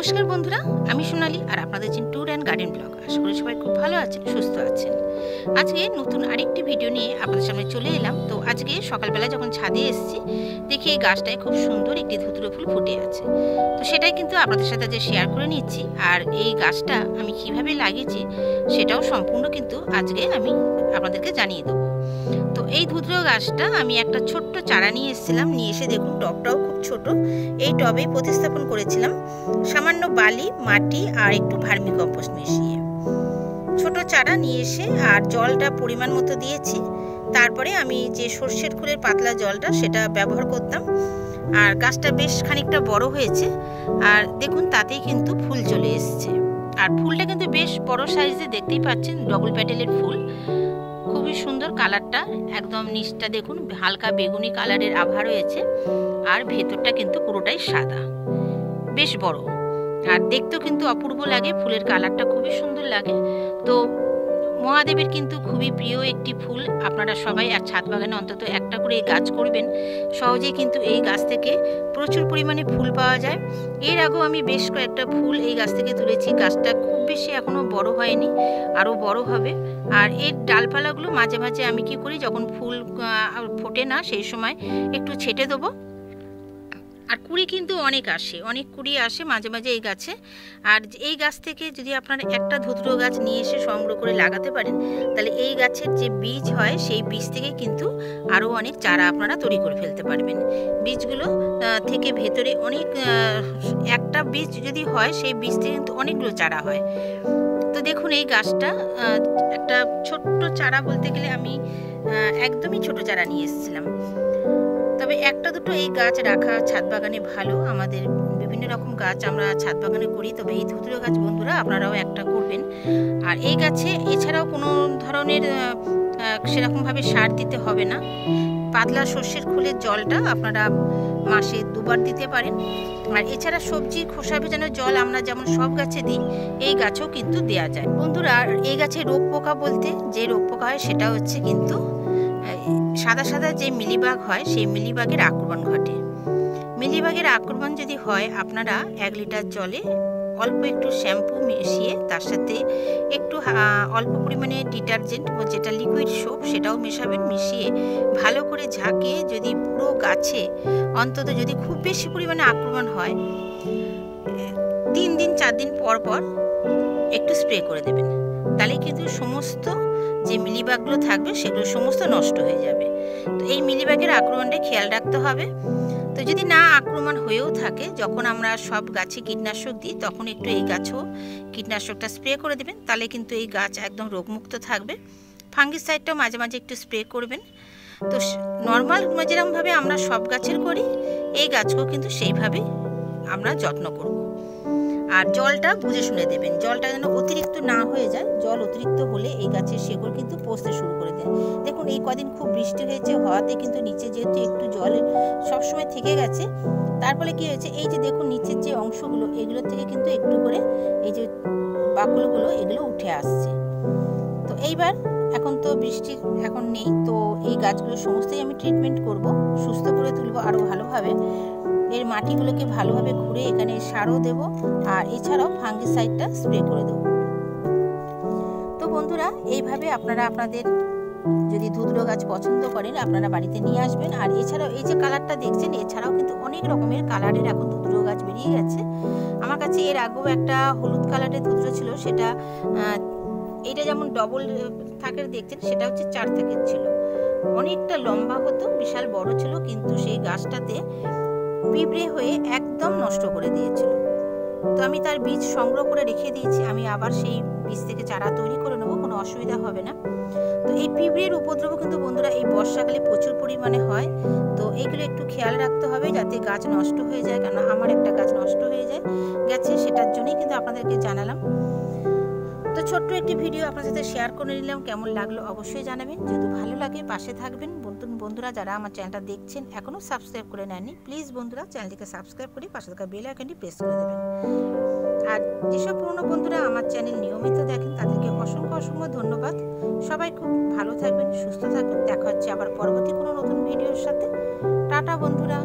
নমস্কার বন্ধুরা, আমি সোনালি আর আপনাদের চিন ট্যুর অ্যান্ড গার্ডেন ব্লগ। আশা করি সবাই খুব ভালো আছেন, সুস্থ আছেন। আজকে নতুন আরেকটি ভিডিও নিয়ে আপনাদের সামনে চলে এলাম। তো আজকে সকালবেলা যখন ছাদে এসেছি, দেখি এই গাছটায় খুব সুন্দর একটি ধুতুরো ফুল ফুটে আছে। তো সেটাই কিন্তু আপনাদের সাথে যে শেয়ার করে নিচ্ছি। আর এই গাছটা আমি কিভাবে লাগিয়েছি সেটাও সম্পূর্ণ কিন্তু আজকে আমি আপনাদেরকে জানিয়ে দেবো। তো এই ধুতুরো গাছটা আমি একটা ছোট্ট চারা নিয়ে এসেছিলাম। নিয়ে এসে দেখুন টবটাও খুব ছোট। এই টবে প্রতিস্থাপন করেছিলাম সামান্য বালি, মাটি আর একটু ভার্মি কম্পোস্ট মিশিয়ে। ছোট চারা নিয়ে এসে আর জলটা পরিমাণ মতো দিয়েছি। তারপরে আমি যে সর্ষের ফুলের পাতলা জলটা সেটা ব্যবহার করতাম। আর গাছটা বেশ খানিকটা বড় হয়েছে। আর দেখুন তাতেই কিন্তু ফুল চলে এসছে। আর ফুলটা কিন্তু বেশ বড় সাইজে, দেখতেই পাচ্ছেন ডবল প্যাটেলের ফুল। খুবই সুন্দর কালারটা, একদম নিচটা দেখুন হালকা বেগুনি কালারের আভা রয়েছে। আর ভেতরটা কিন্তু পুরোটাই সাদা, বেশ বড়। আর দেখতেও কিন্তু অপূর্ব লাগে, ফুলের কালারটা খুবই সুন্দর লাগে। তো মহাদেবের কিন্তু খুবই প্রিয় একটি ফুল। আপনারা সবাই আর ছাদ বাগানে অন্তত একটা করে এই গাছ করবেন। সহজেই কিন্তু এই গাছ থেকে প্রচুর পরিমাণে ফুল পাওয়া যায়। এর আগেও আমি বেশ কয়েকটা ফুল এই গাছ থেকে তুলেছি। গাছটা খুব বেশি এখনও বড় হয়নি, আরও বড় হবে। আর এর ডালপালাগুলো মাঝে মাঝে আমি কি করি, যখন ফুল ফোটে না সেই সময় একটু ছেটে দেবো। আর কুড়ি কিন্তু অনেক কুড়ি আসে মাঝে মাঝে এই গাছে। আর এই গাছ থেকে যদি আপনারা একটা ধুতুরো গাছ নিয়ে এসে সংগ্রহ করে লাগাতে পারেন, তাহলে এই গাছের যে বীজ হয় সেই বীজ থেকে কিন্তু আরও অনেক চারা আপনারা তৈরি করে ফেলতে পারবেন। বীজগুলো থেকে ভেতরে অনেক, একটা বীজ যদি হয় সেই বীজ থেকে কিন্তু অনেকগুলো চারা হয়। তো দেখুন এই গাছটা একটা ছোট্ট চারা বলতে গেলে আমি একদমই ছোট চারা নিয়ে এসেছিলাম। তবে একটা দুটো এই গাছ রাখা ছাদ বাগানে ভালো। আমাদের বিভিন্ন রকম গাছ আমরা ছাদ বাগানে করি, তবে এই ধুতুরো গাছ বন্ধুরা আপনারাও একটা করবেন। আর এই গাছে এছাড়াও কোনো ধরনের সেরকমভাবে সার দিতে হবে না। পাতলা সর্ষের খোলের জলটা আপনারা মাসে 2 বার দিতে পারেন। আর এছাড়া সবজি খোসা ভেজানোর জল আমরা যেমন সব গাছে দিই, এই গাছেও কিন্তু দেওয়া যায় বন্ধুরা। আর এই গাছে রোগ পোকা বলতে যে রোগ পোকা হয় সেটা হচ্ছে কিন্তু সাদা সাদা যে মিলিবাগ হয়, সেই মিলিবাগের আক্রমণ ঘটে। মিলিবাগের আক্রমণ যদি হয়, আপনারা 1 লিটার জলে অল্প একটু শ্যাম্পু মিশিয়ে তার সাথে একটু অল্প পরিমাণে ডিটারজেন্ট যেটা লিকুইড সোপ সেটাও মেশাবেন। মিশিয়ে ভালো করে ঝাঁকিয়ে যদি পুরো গাছে অন্তত যদি খুব বেশি পরিমাণে আক্রমণ হয়, 3 দিন 4 দিন পর পর একটু স্প্রে করে দেবেন। তাহলে কিন্তু সমস্ত যে মিলিবাগগুলো থাকবে সেগুলো সমস্ত নষ্ট হয়ে যাবে। তো এই মিলিবাগের আক্রমণটা খেয়াল রাখতে হবে। তো যদি না আক্রমণ হয়েও থাকে, যখন আমরা সব গাছে কীটনাশক দিই তখন একটু এই গাছেও কীটনাশকটা স্প্রে করে দেবেন। তাহলে কিন্তু এই গাছ একদম রোগমুক্ত থাকবে। ফাঙ্গিসাইডটাও মাঝে মাঝে একটু স্প্রে করবেন। তো নর্মাল যেরকমভাবে আমরা সব গাছের করি, এই গাছকেও কিন্তু সেইভাবেই আমরা যত্ন করব। আর জলটা বুঝে শুনে দেবেন, জলটা যেন অতিরিক্ত না হয়ে যায়। জল অতিরিক্ত হলে এই গাছের শেকড় কিন্তু পচতে শুরু করে দেয়। দেখুন এই কদিন খুব বৃষ্টি হয়েছে, হওয়াতে কিন্তু নিচে যেহেতু একটু জল সবসময় থেকে গেছে, তার ফলে কী হয়েছে, এই যে দেখুন নিচের যে অংশগুলো এগুলো থেকে কিন্তু একটু করে এই যে বাকলগুলো এগুলো উঠে আসছে। তো এইবার এখন তো বৃষ্টি এখন নেই, তো এই গাছগুলো সমস্তই আমি ট্রিটমেন্ট করব, সুস্থ করে তুলব আরও ভালোভাবে। এর মাটিগুলোকে ভালোভাবে ঘুরে এখানে সারও দেব, আর এছাড়াও ফাঙ্গিসাইডটা স্প্রে করে দেব। তো বন্ধুরা এইভাবে আপনারা আপনাদের যদি ধুতুরো গাছ পছন্দ করেন আপনারা বাড়িতে নিয়ে আসবেন। আর এছাড়াও এই যে কালারটা দেখছেন, এছাড়াও কিন্তু অনেক রকমের কালারের এখন ধুতুরো গাছ বেরিয়ে গেছে। আমার কাছে এর আগেও একটা হলুদ কালারের ধুতুরো ছিল, সেটা এইটা যেমন ডবল থাকের দেখছেন, সেটা হচ্ছে 4 থাকের ছিল। অনেকটা লম্বা হতো, বিশাল বড় ছিল, কিন্তু সেই গাছটাতে পিঁপড়ে হয়ে একদম নষ্ট করে দিয়েছিল। তো আমি তার বীজ সংগ্রহ করে রেখে দিয়েছি। আমি আবার সেই বীজ থেকে চারা তৈরি করে নেবো, কোনো অসুবিধা হবে না। তো এই পিঁপড়ের উপদ্রব কিন্তু বন্ধুরা এই বর্ষাকালে প্রচুর পরিমাণে হয়। তো এইগুলো একটু খেয়াল রাখতে হবে যাতে গাছ নষ্ট হয়ে যায়, কারণ আমার একটা গাছ নষ্ট হয়ে গেছে, সেটার জন্যই কিন্তু আপনাদেরকে জানালাম। তো ছোট্ট একটি ভিডিও আপনার সাথে শেয়ার করে নিলাম। কেমন লাগলো অবশ্যই জানাবেন। যদি ভালো লাগে পাশে থাকবেন। বন্ধুরা যারা আমার চ্যানেলটা দেখছেন এখনও সাবস্ক্রাইব করে নেননি, প্লিজ বন্ধুরা চ্যানেলটিকে সাবস্ক্রাইব করে পাশে থাকা বেল আইকনটি প্রেস করে দেবেন। আর যেসব পুরনো বন্ধুরা আমার চ্যানেল নিয়মিত দেখেন তাদেরকে অসংখ্য ধন্যবাদ। সবাই খুব ভালো থাকবেন, সুস্থ থাকবেন। দেখা হচ্ছে আবার পরবর্তী কোনো নতুন ভিডিওর সাথে। টাটা বন্ধুরা।